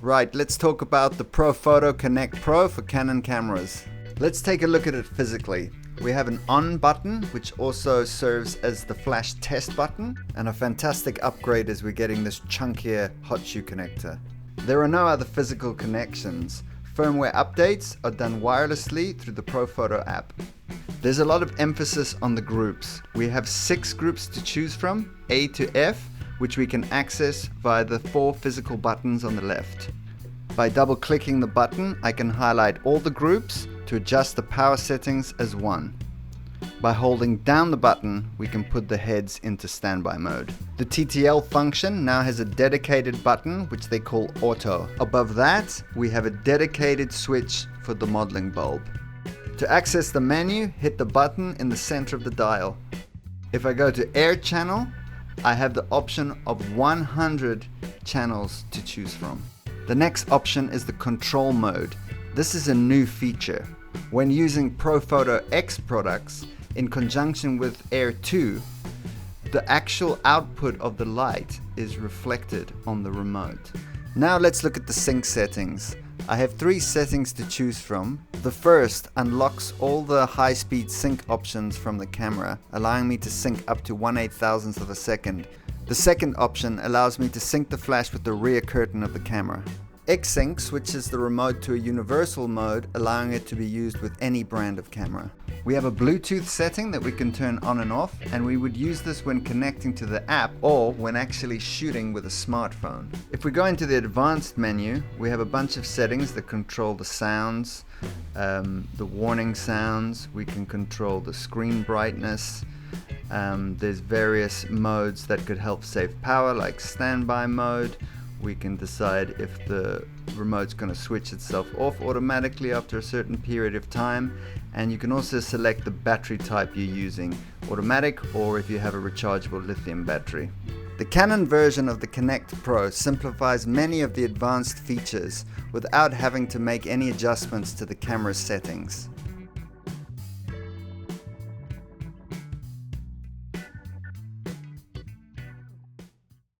Right, let's talk about the Profoto Connect Pro for Canon cameras. Let's take a look at it physically. We have an on button, which also serves as the flash test button, and a fantastic upgrade as we're getting this chunkier hot shoe connector. There are no other physical connections. Firmware updates are done wirelessly through the Profoto app. There's a lot of emphasis on the groups. We have 6 groups to choose from, A to F, which we can access via the 4 physical buttons on the left. By double-clicking the button, I can highlight all the groups to adjust the power settings as one. By holding down the button, we can put the heads into standby mode. The TTL function now has a dedicated button, which they call Auto. Above that, we have a dedicated switch for the modeling bulb. To access the menu, hit the button in the center of the dial. If I go to Air Channel, I have the option of 100 channels to choose from. The next option is the control mode. This is a new feature. When using Profoto X products in conjunction with Air 2, the actual output of the light is reflected on the remote. Now let's look at the sync settings. I have 3 settings to choose from. The first unlocks all the high-speed sync options from the camera, allowing me to sync up to 1/8,000th of a second. The second option allows me to sync the flash with the rear curtain of the camera. X-Sync switches the remote to a universal mode, allowing it to be used with any brand of camera. We have a Bluetooth setting that we can turn on and off, and we would use this when connecting to the app or when actually shooting with a smartphone. If we go into the advanced menu, we have a bunch of settings that control the sounds, the warning sounds. We can control the screen brightness. There's various modes that could help save power, like standby mode. We can decide if the remote's going to switch itself off automatically after a certain period of time, and you can also select the battery type you're using, automatic or if you have a rechargeable lithium battery. The Canon version of the Connect Pro simplifies many of the advanced features without having to make any adjustments to the camera's settings.